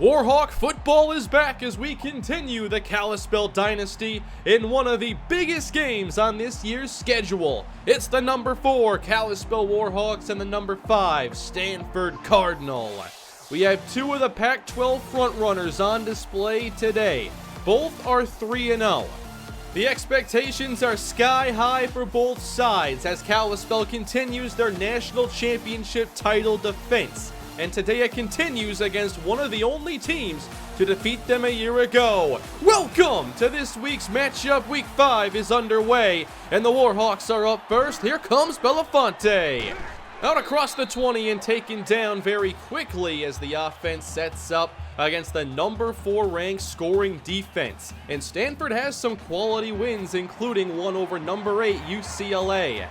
Warhawk football is back as we continue the Kalispell Dynasty in one of the biggest games on this year's schedule. It's the number 4 Kalispell Warhawks and the number 5 Stanford Cardinal. We have two of the Pac-12 frontrunners on display today. Both are 3-0. The expectations are sky high for both sides as Kalispell continues their national championship title defense. And today it continues against one of the only teams to defeat them a year ago. Welcome to this week's matchup. Week 5 is underway, and the Warhawks are up first. Here comes Belafonte. Out across the 20 and taken down very quickly as the offense sets up against the number 4 ranked scoring defense. And Stanford has some quality wins, including one over number 8 UCLA.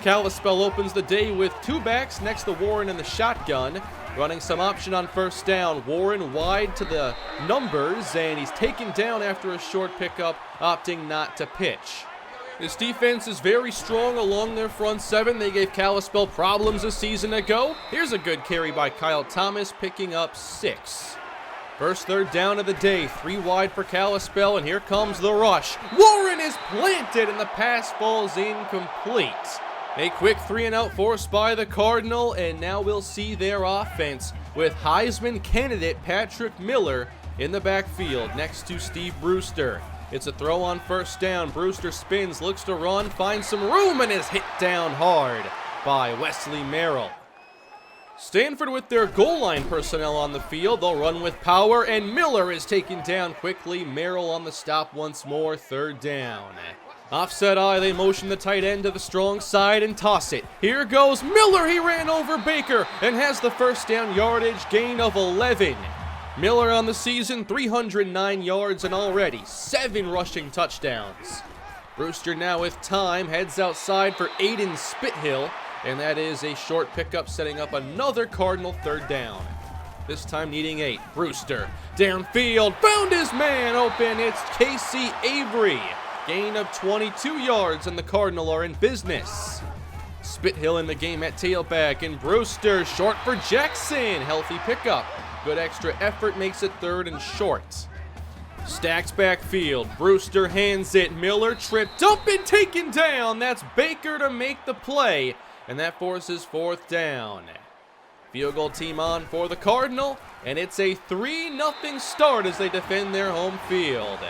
Kalispell opens the day with two backs next to Warren in the shotgun, running some option on first down. Warren wide to the numbers, and he's taken down after a short pickup, opting not to pitch. This defense is very strong along their front seven. They gave Kalispell problems a season ago. Here's a good carry by Kyle Thomas, picking up 6. First third down of the day, 3 wide for Kalispell, and here comes the rush. Warren is planted, and the pass falls incomplete. A quick 3-and-out forced by the Cardinal, and now we'll see their offense with Heisman candidate Patrick Miller in the backfield next to Steve Brewster. It's a throw on first down. Brewster spins, looks to run, finds some room, and is hit down hard by Wesley Merrill. Stanford with their goal line personnel on the field. They'll run with power, and Miller is taken down quickly. Merrill on the stop once more, third down. Offset eye, they motion the tight end to the strong side and toss it. Here goes Miller. He ran over Baker and has the first down yardage gain of 11. Miller on the season, 309 yards and already 7 rushing touchdowns. Brewster now with time heads outside for Aiden Spithill, and that is a short pickup setting up another Cardinal third down. This time needing 8. Brewster downfield, found his man open. It's Casey Avery. Gain of 22 yards, and the Cardinal are in business. Spithill in the game at tailback, and Brewster short for Jackson. Healthy pickup. Good extra effort makes it third and short. Stacked backfield. Brewster hands it. Miller tripped up and taken down. That's Baker to make the play, and that forces fourth down. Field goal team on for the Cardinal, and it's a 3-0 start as they defend their home field.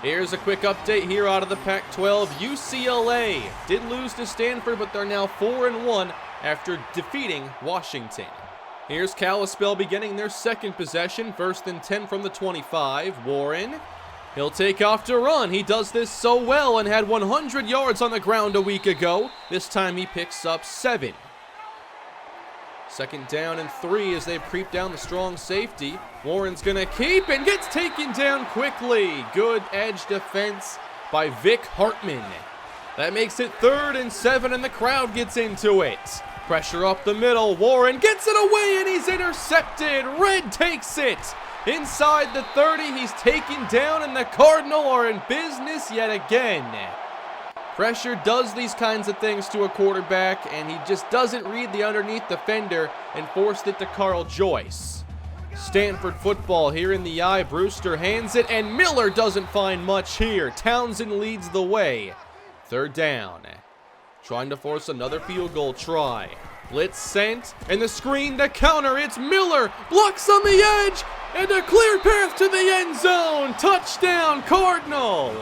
Here's a quick update here out of the Pac-12. UCLA did lose to Stanford, but they're now 4-1 after defeating Washington. Here's Kalispell beginning their second possession. First and 10 from the 25. Warren, he'll take off to run. He does this so well and had 100 yards on the ground a week ago. This time he picks up 7. Second down and 3 as they creep down the strong safety. Warren's gonna keep and gets taken down quickly. Good edge defense by Vic Hartman. That makes it third and 7, and the crowd gets into it. Pressure up the middle. Warren gets it away and he's intercepted. Red takes it. Inside the 30, he's taken down, and the Cardinal are in business yet again. Pressure does these kinds of things to a quarterback, and he just doesn't read the underneath defender and forced it to Carl Joyce. Stanford football here in the eye. Brewster hands it, and Miller doesn't find much here. Townsend leads the way. Third down. Trying to force another field goal try. Blitz sent, and the screen to counter. It's Miller. Blocks on the edge, and a clear path to the end zone. Touchdown, Cardinal.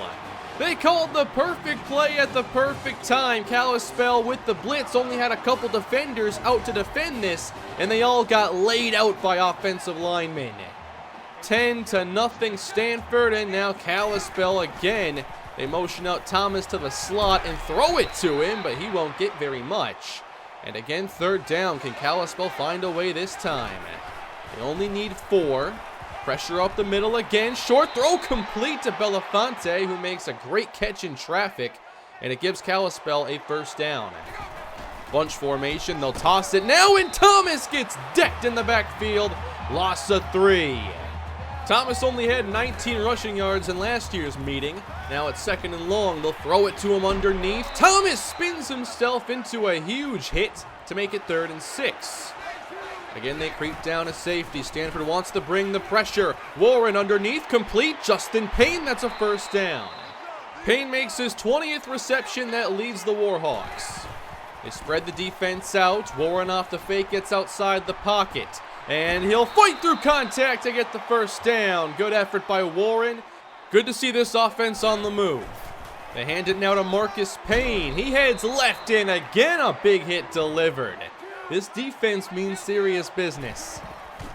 They called the perfect play at the perfect time. Kalispell with the blitz only had a couple defenders out to defend this, and they all got laid out by offensive linemen. 10-0 Stanford, and now Kalispell again. They motion out Thomas to the slot and throw it to him, but he won't get very much. And again, third down. Can Kalispell find a way this time? They only need 4. Pressure up the middle again. Short throw complete to Belafonte, who makes a great catch in traffic, and it gives Kalispell a first down. Bunch formation. They'll toss it now, and Thomas gets decked in the backfield. Loss of 3. Thomas only had 19 rushing yards in last year's meeting. Now it's second and long. They'll throw it to him underneath. Thomas spins himself into a huge hit to make it third and 6. Again, they creep down to safety. Stanford wants to bring the pressure. Warren underneath, complete. Justin Payne, that's a first down. Payne makes his 20th reception that leads the Warhawks. They spread the defense out. Warren off the fake gets outside the pocket. And he'll fight through contact to get the first down. Good effort by Warren. Good to see this offense on the move. They hand it now to Marcus Payne. He heads left in again. A big hit delivered. This defense means serious business.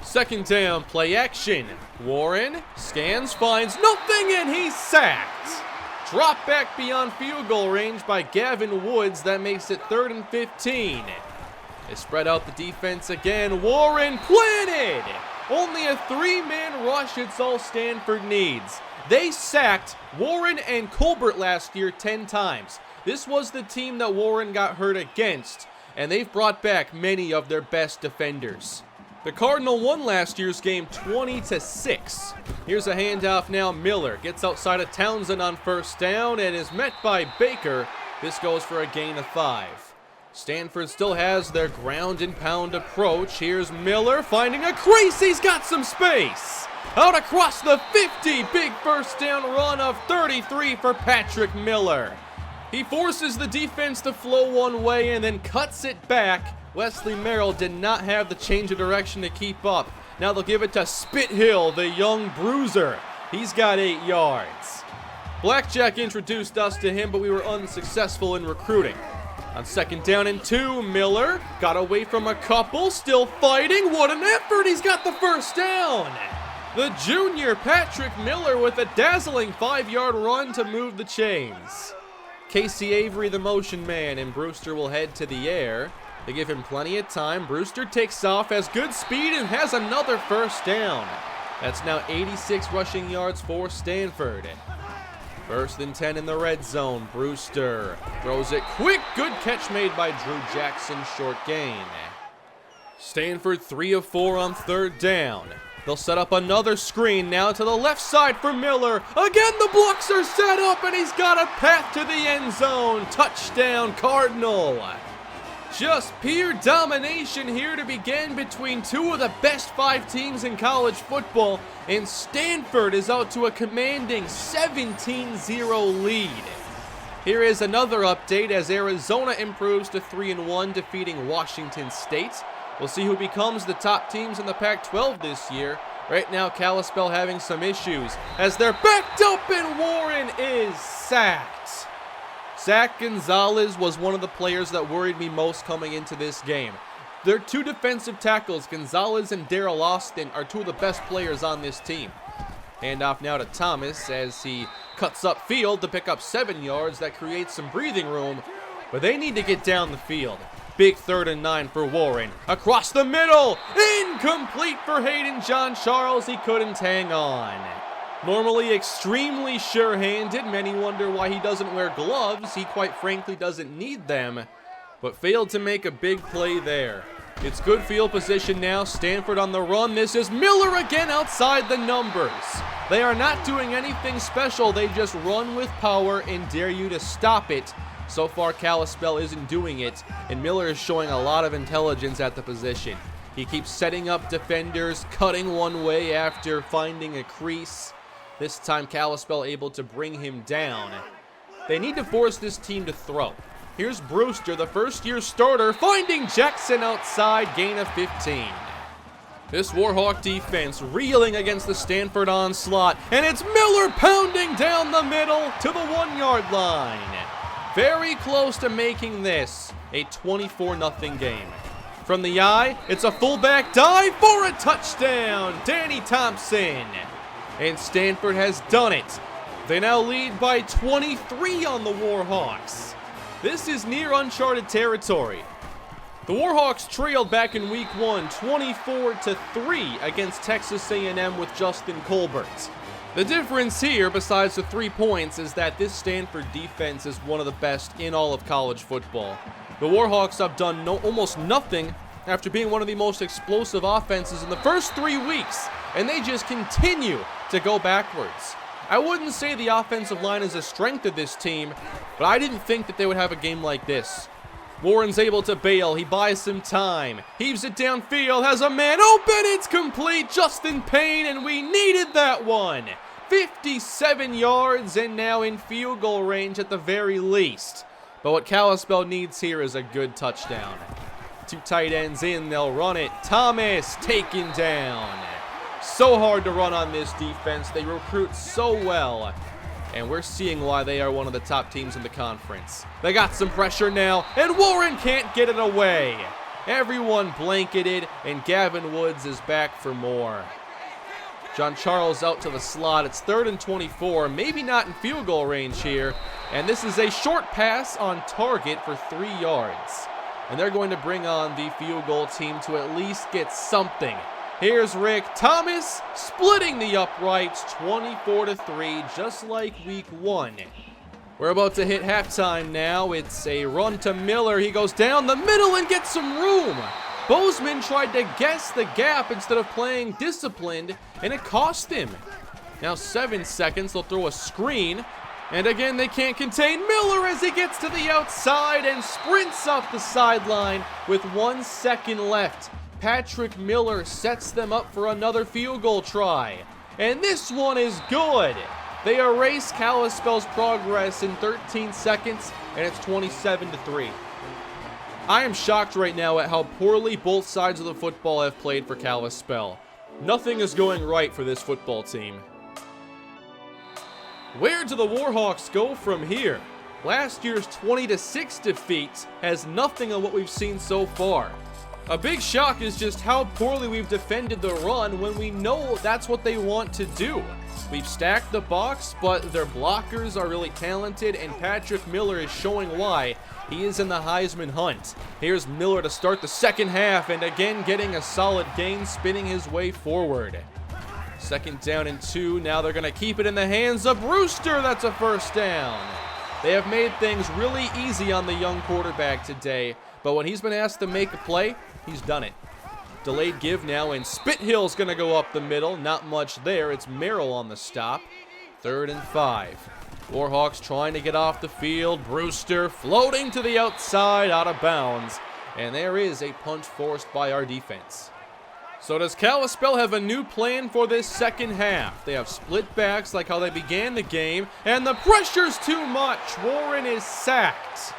Second down, play action. Warren scans, finds nothing, and he's sacked. Drop back beyond field goal range by Gavin Woods. That makes it 3rd and 15. They spread out the defense again. Warren planted. Only a 3-man rush. It's all Stanford needs. They sacked Warren and Colbert last year 10 times. This was the team that Warren got hurt against, and they've brought back many of their best defenders. The Cardinal won last year's game 20-6. Here's a handoff now. Miller gets outside of Townsend on first down and is met by Baker. This goes for a gain of 5. Stanford still has their ground and pound approach. Here's Miller finding a crease. He's got some space. Out across the 50. Big first down run of 33 for Patrick Miller. He forces the defense to flow one way and then cuts it back. Wesley Merrill did not have the change of direction to keep up. Now they'll give it to Spithill, the young bruiser. He's got 8 yards. Blackjack introduced us to him, but we were unsuccessful in recruiting. On second down and 2, Miller got away from a couple, still fighting. What an effort! He's got the first down. The junior Patrick Miller with a dazzling 5-yard run to move the chains. Casey Avery, the motion man, and Brewster will head to the air. They give him plenty of time. Brewster takes off, has good speed, and has another first down. That's now 86 rushing yards for Stanford. First and 10 in the red zone. Brewster throws it quick. Good catch made by Drew Jackson. Short gain. Stanford 3 of 4 on third down. They'll set up another screen now to the left side for Miller. Again, the blocks are set up, and he's got a path to the end zone. Touchdown, Cardinal. Just pure domination here to begin between two of the best 5 teams in college football, and Stanford is out to a commanding 17-0 lead. Here is another update as Arizona improves to 3-1, defeating Washington State. We'll see who becomes the top teams in the Pac-12 this year. Right now, Kalispell having some issues as they're backed up and Warren is sacked. Zach Gonzalez was one of the players that worried me most coming into this game. Their 2 defensive tackles, Gonzalez and Darrell Austin, are 2 of the best players on this team. Handoff now to Thomas as he cuts up field to pick up 7 yards. That creates some breathing room, but they need to get down the field. Big 3rd and 9 for Warren. Across the middle, incomplete for Hayden John Charles. He couldn't hang on. Normally extremely sure-handed. Many wonder why he doesn't wear gloves. He quite frankly doesn't need them, but failed to make a big play there. It's good field position now. Stanford on the run. This is Miller again outside the numbers. They are not doing anything special. They just run with power and dare you to stop it. So far, Kalispell isn't doing it, and Miller is showing a lot of intelligence at the position. He keeps setting up defenders, cutting one way after finding a crease. This time, Kalispell able to bring him down. They need to force this team to throw. Here's Brewster, the first-year starter, finding Jackson outside, gain of 15. This Warhawk defense reeling against the Stanford onslaught, and it's Miller pounding down the middle to the 1-yard line. Very close to making this a 24-0 game. From the eye, it's a fullback dive for a touchdown. Danny Thompson. And Stanford has done it. They now lead by 23 on the Warhawks. This is near uncharted territory. The Warhawks trailed back in week 1, 24-3 against Texas A&M with Justin Colbert. The difference here, besides the 3 points, is that this Stanford defense is one of the best in all of college football. The Warhawks have done almost nothing after being one of the most explosive offenses in the first 3 weeks, and they just continue to go backwards. I wouldn't say the offensive line is a strength of this team, but I didn't think that they would have a game like this. Warren's able to bail. He buys some time. Heaves it downfield. Has a man open. It's complete. Justin Payne, and we needed that one. 57 yards and now in field goal range at the very least. But what Kalispell needs here is a good touchdown. Two tight ends in. They'll run it. Thomas taken down. So hard to run on this defense. They recruit so well. And we're seeing why they are one of the top teams in the conference. They got some pressure now, and Warren can't get it away. Everyone blanketed, and Gavin Woods is back for more. John Charles out to the slot. It's 3rd and 24, maybe not in field goal range here. And this is a short pass on target for 3 yards. And they're going to bring on the field goal team to at least get something. Here's Rick Thomas splitting the uprights 24-3, just like week 1. We're about to hit halftime now. It's a run to Miller. He goes down the middle and gets some room. Bozeman tried to guess the gap instead of playing disciplined, and it cost him. Now 7 seconds. They'll throw a screen. And again, they can't contain Miller as he gets to the outside and sprints up the sideline with 1 second left. Patrick Miller sets them up for another field goal try. And this one is good. They erase Kalispell's progress in 13 seconds, and it's 27-3. I am shocked right now at how poorly both sides of the football have played for Kalispell. Nothing is going right for this football team. Where do the Warhawks go from here? Last year's 20-6 defeat has nothing on what we've seen so far. A big shock is just how poorly we've defended the run when we know that's what they want to do. We've stacked the box, but their blockers are really talented, and Patrick Miller is showing why he is in the Heisman hunt. Here's Miller to start the second half, and again getting a solid gain, spinning his way forward. 2nd down and 2. Now they're going to keep it in the hands of Brewster. That's a first down. They have made things really easy on the young quarterback today, but when he's been asked to make a play, he's done it. Delayed give now, and Spithill's going to go up the middle. Not much there. It's Merrill on the stop. 3rd and 5. Warhawks trying to get off the field. Brewster floating to the outside, out of bounds. And there is a punt forced by our defense. So does Kalispell have a new plan for this second half? They have split backs like how they began the game, and the pressure's too much. Warren is sacked.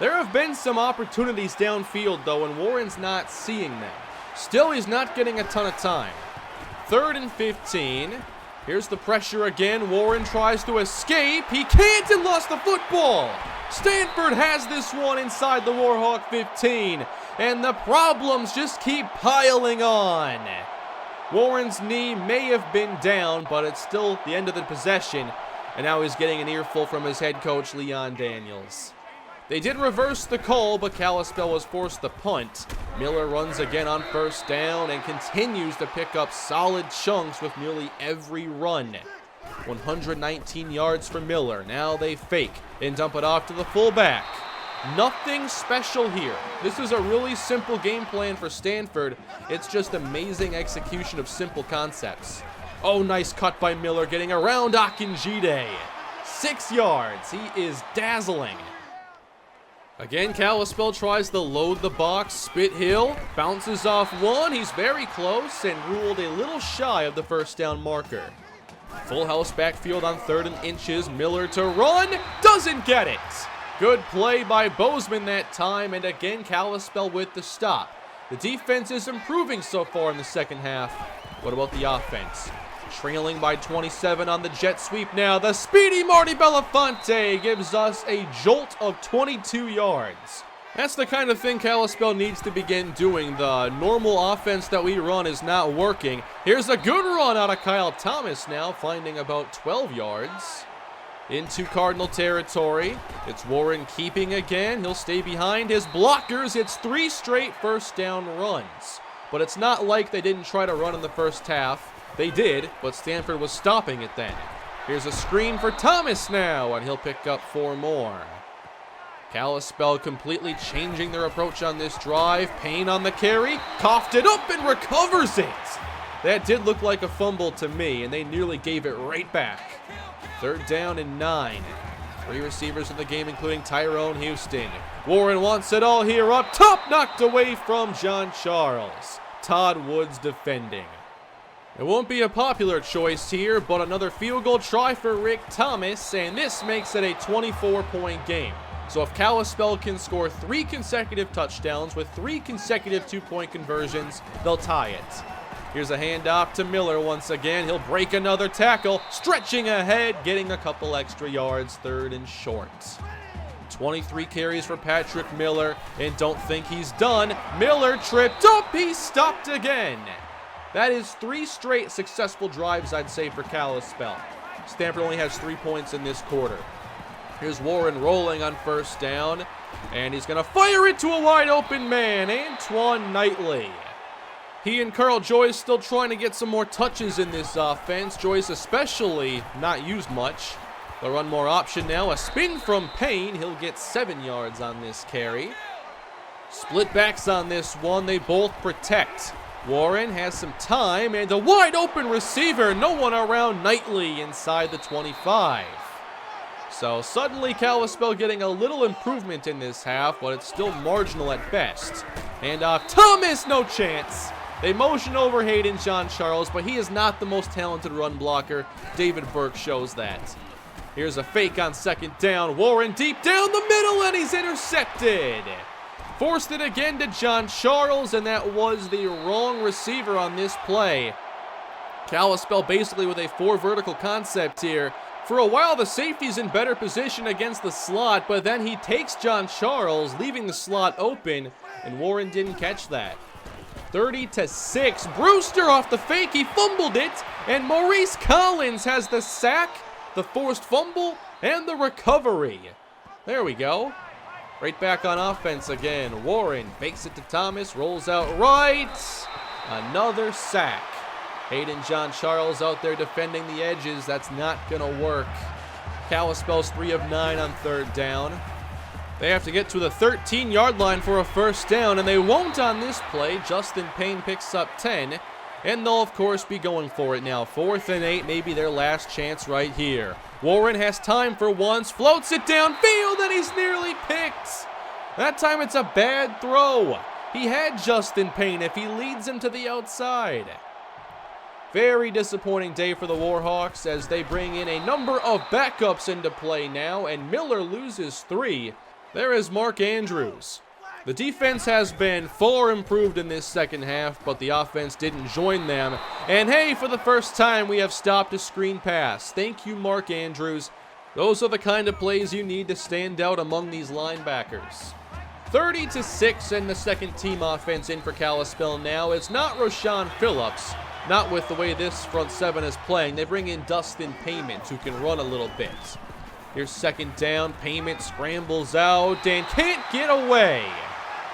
There have been some opportunities downfield, though, and Warren's not seeing them. Still, he's not getting a ton of time. 3rd and 15. Here's the pressure again. Warren tries to escape. He can't and lost the football. Stanford has this one inside the Warhawk 15. And the problems just keep piling on. Warren's knee may have been down, but it's still the end of the possession. And now he's getting an earful from his head coach, Leon Daniels. They did reverse the call, but Kalispell was forced to punt. Miller runs again on 1st down and continues to pick up solid chunks with nearly every run. 119 yards for Miller. Now they fake and dump it off to the fullback. Nothing special here. This is a really simple game plan for Stanford. It's just amazing execution of simple concepts. Oh, nice cut by Miller, getting around Akinjide. 6 yards. He is dazzling. Again, Kalispell tries to load the box. Spithill bounces off one. He's very close and ruled a little shy of the 1st down marker. Full house backfield on 3rd and inches. Miller to run. Doesn't get it. Good play by Bozeman that time, and again Kalispell with the stop. The defense is improving so far in the second half. What about the offense? Trailing by 27 on the jet sweep now. The speedy Marty Belafonte gives us a jolt of 22 yards. That's the kind of thing Kalispell needs to begin doing. The normal offense that we run is not working. Here's a good run out of Kyle Thomas now, finding about 12 yards. Into Cardinal territory. It's Warren keeping again. He'll stay behind his blockers. It's 3 straight 1st down runs. But it's not like they didn't try to run in the first half. They did, but Stanford was stopping it then. Here's a screen for Thomas now, and he'll pick up 4 more. Kalispell completely changing their approach on this drive. Payne on the carry, coughed it up and recovers it. That did look like a fumble to me, and they nearly gave it right back. 3rd down and 9. 3 receivers in the game, including Tyrone Houston. Warren wants it all here up top, knocked away from John Charles. Todd Woods defending. It won't be a popular choice here, but another field goal try for Rick Thomas, and this makes it a 24-point game. So if Kalispell can score 3 consecutive touchdowns with 3 consecutive 2-point conversions, they'll tie it. Here's a handoff to Miller once again. He'll break another tackle, stretching ahead, getting a couple extra yards, 3rd and short. 23 carries for Patrick Miller, and don't think he's done. Miller tripped up, he stopped again. That is 3 straight successful drives, I'd say, for Kalispell. Stanford only has 3 points in this quarter. Here's Warren rolling on 1st down, and he's going to fire it to a wide open man, Antoine Knightley. He and Carl Joyce still trying to get some more touches in this offense. Joyce especially not used much. They'll run more option now. A spin from Payne. He'll get 7 yards on this carry. Split backs on this one. They both protect. Warren has some time, and a wide open receiver. No one around Knightley inside the 25. So suddenly Kalispell getting a little improvement in this half, but it's still marginal at best. And Thomas, no chance. They motion over Hayden John Charles, but he is not the most talented run blocker. David Burke shows that. Here's a fake on 2nd down. Warren deep down the middle, and he's intercepted. Forced it again to John Charles, and that was the wrong receiver on this play. Kalispell basically with a 4 vertical concept here. For a while, the safety's in better position against the slot, but then he takes John Charles, leaving the slot open, and Warren didn't catch that. 30-6. Brewster off the fake. He fumbled it, and Maurice Collins has the sack, the forced fumble, and the recovery. There we go. Right back on offense again. Warren fakes it to Thomas, rolls out right. Another sack. Hayden John Charles out there defending the edges. That's not going to work. Kalispell's 3 of 9 on 3rd down. They have to get to the 13-yard line for a 1st down, and they won't on this play. Justin Payne picks up 10, and they'll, of course, be going for it now. 4th and 8, maybe their last chance right here. Warren has time for once, floats it downfield, and he's nearly picked. That time it's a bad throw. He had Justin Payne if he leads him to the outside. Very disappointing day for the Warhawks as they bring in a number of backups into play now, and Miller loses 3. There is Mark Andrews. The defense has been far improved in this 2nd half, but the offense didn't join them. And hey, for the first time, we have stopped a screen pass. Thank you, Mark Andrews. Those are the kind of plays you need to stand out among these linebackers. 30-6 in the 2nd team offense in for Kalispell now. It's not Rashawn Phillips. Not with the way this front 7 is playing. They bring in Dustin Payment, who can run a little bit. Here's 2nd down. Payment scrambles out and can't get away.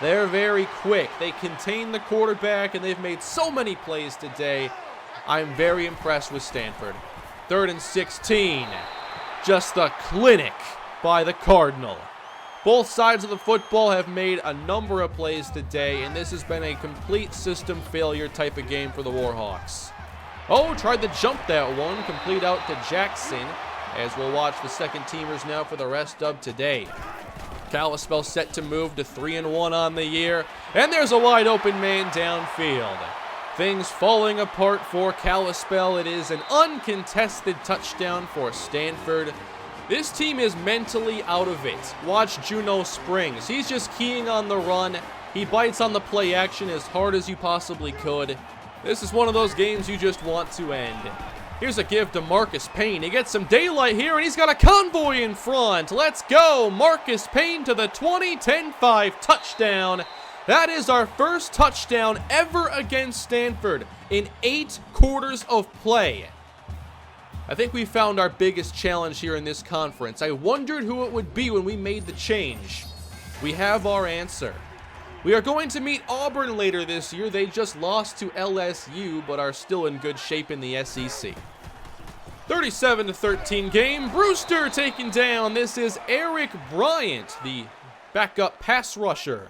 They're very quick. They contain the quarterback, and they've made so many plays today. I'm very impressed with Stanford. 3rd and 16. Just a clinic by the Cardinal. Both sides of the football have made a number of plays today, and this has been a complete system failure type of game for the Warhawks. Oh, tried to jump that one. Complete out to Jackson, as we'll watch the 2nd teamers now for the rest of today. Kalispell set to move to 3-1 on the year, and there's a wide open man downfield. Things falling apart for Kalispell. It is an uncontested touchdown for Stanford. This team is mentally out of it. Watch Juno Springs. He's just keying on the run. He bites on the play action as hard as you possibly could. This is one of those games you just want to end. Here's a give to Marcus Payne. He gets some daylight here, and he's got a convoy in front. Let's go. Marcus Payne to the 20, 10-5 touchdown. That is our first touchdown ever against Stanford in 8 quarters of play. I think we found our biggest challenge here in this conference. I wondered who it would be when we made the change. We have our answer. We are going to meet Auburn later this year. They just lost to LSU, but are still in good shape in the SEC. 37-13 game. Brewster taken down. This is Eric Bryant, the backup pass rusher.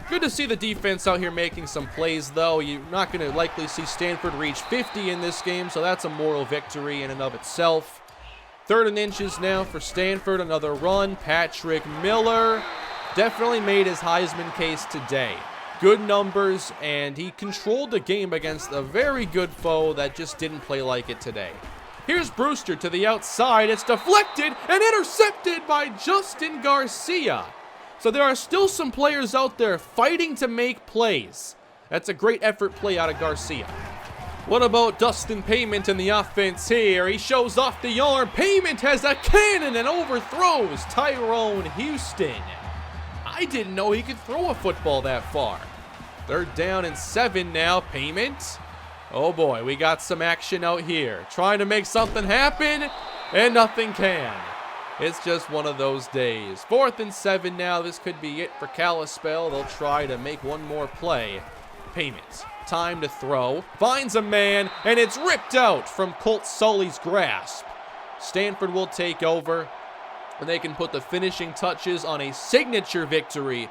Good to see the defense out here making some plays, though. You're not going to likely see Stanford reach 50 in this game, so that's a moral victory in and of itself. 3rd and inches now for Stanford. Another run. Patrick Miller definitely made his Heisman case today. Good numbers, and he controlled the game against a very good foe that just didn't play like it today. Here's Brewster to the outside. It's deflected and intercepted by Justin Garcia. So there are still some players out there fighting to make plays. That's a great effort play out of Garcia. What about Dustin Payment in the offense here? He shows off the arm. Payment has a cannon and overthrows Tyrone Houston. I didn't know he could throw a football that far. 3rd down and 7 now. Payment. Oh boy, we got some action out here. Trying to make something happen, and nothing can. It's just one of those days. 4th and 7 now. This could be it for Kalispell. They'll try to make one more play. Payment. Time to throw. Finds a man, and it's ripped out from Colt Sully's grasp. Stanford will take over, and they can put the finishing touches on a signature victory.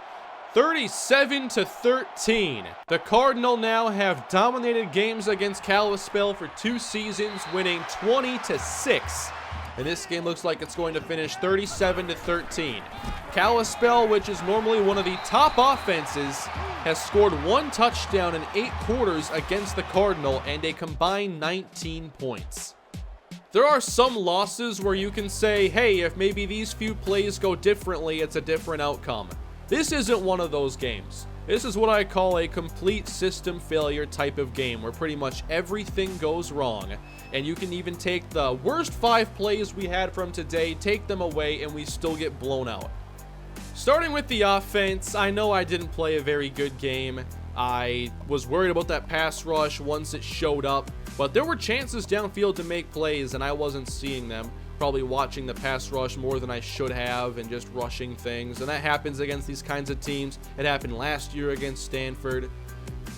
37-13. The Cardinal now have dominated games against Kalispell for 2 seasons, winning 20-6. And this game looks like it's going to finish 37-13. Kalispell, which is normally one of the top offenses, has scored 1 touchdown in 8 quarters against the Cardinal and a combined 19 points. There are some losses where you can say, hey, if maybe these few plays go differently, it's a different outcome. This isn't one of those games. This is what I call a complete system failure type of game where pretty much everything goes wrong. And you can even take the worst 5 plays we had from today, take them away, and we still get blown out. Starting with the offense, I know I didn't play a very good game. I was worried about that pass rush once it showed up, but there were chances downfield to make plays, and I wasn't seeing them. Probably watching the pass rush more than I should have and just rushing things, and that happens against these kinds of teams. It happened last year against Stanford.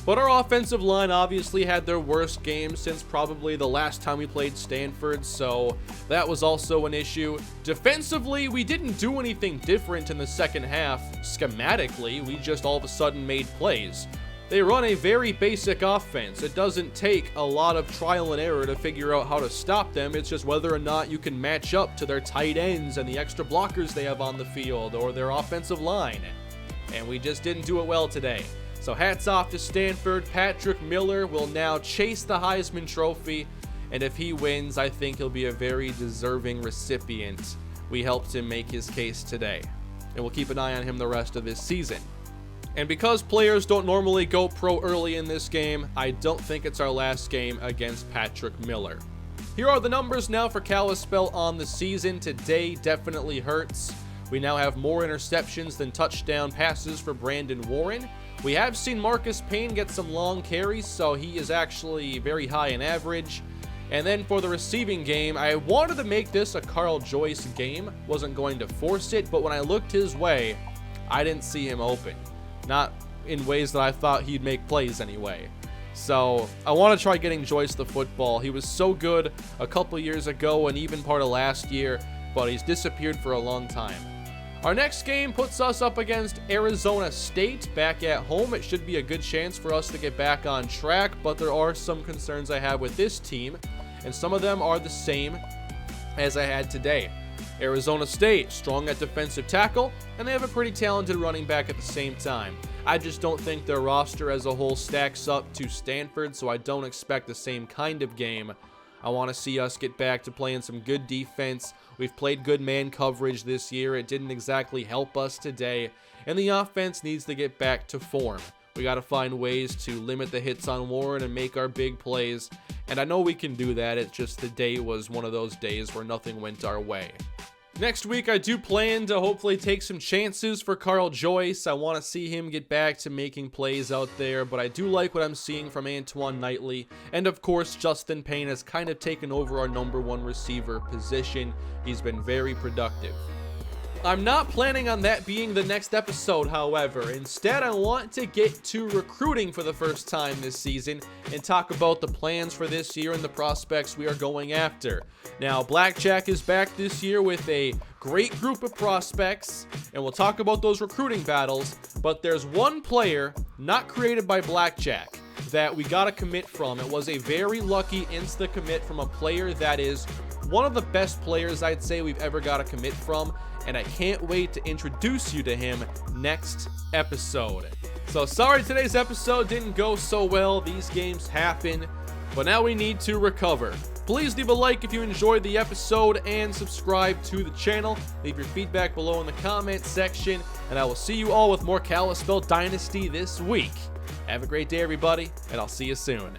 But our offensive line obviously had their worst game since probably the last time we played Stanford, so that was also an issue. Defensively, we didn't do anything different in the second half. Schematically, we just all of a sudden made plays. They run a very basic offense. It doesn't take a lot of trial and error to figure out how to stop them. It's just whether or not you can match up to their tight ends and the extra blockers they have on the field or their offensive line. And we just didn't do it well today. So hats off to Stanford. Patrick Miller will now chase the Heisman Trophy. And if he wins, I think he'll be a very deserving recipient. We helped him make his case today. And we'll keep an eye on him the rest of this season. And because players don't normally go pro early in this game, I don't think it's our last game against Patrick Miller. Here are the numbers now for Kalispell on the season. Today definitely hurts. We now have more interceptions than touchdown passes for Brandon Warren. We have seen Marcus Payne get some long carries, so he is actually very high in average. And then for the receiving game, I wanted to make this a Carl Joyce game. Wasn't going to force it, but when I looked his way, I didn't see him open. Not in ways that I thought he'd make plays anyway. So I want to try getting Joyce the football. He was so good a couple years ago and even part of last year, but he's disappeared for a long time. Our next game puts us up against Arizona State back at home. It should be a good chance for us to get back on track, but there are some concerns I have with this team, and some of them are the same as I had today. Arizona State, strong at defensive tackle, and they have a pretty talented running back at the same time. I just don't think their roster as a whole stacks up to Stanford, so I don't expect the same kind of game. I want to see us get back to playing some good defense. We've played good man coverage this year. It didn't exactly help us today, and the offense needs to get back to form. We got to find ways to limit the hits on Warren and make our big plays, and I know we can do that. It's just the day was one of those days where nothing went our way. Next week, I do plan to hopefully take some chances for Carl Joyce. I want to see him get back to making plays out there, but I do like what I'm seeing from Antoine Knightley. And of course, Justin Payne has kind of taken over our #1 receiver position. He's been very productive. I'm not planning on that being the next episode, however. Instead, I want to get to recruiting for the first time this season and talk about the plans for this year and the prospects we are going after. Now, Blackjack is back this year with a great group of prospects, and we'll talk about those recruiting battles, but there's one player not created by Blackjack. that we got a commit from. It was a very lucky insta commit from a player that is one of the best players I'd say we've ever got a commit from, and I can't wait to introduce you to him next episode. So sorry today's episode didn't go so well. These games happen, but now we need to recover. Please leave a like if you enjoyed the episode and subscribe to the channel. Leave your feedback below in the comment section, and I will see you all with more Kalispell Dynasty this week. Have a great day, everybody, and I'll see you soon.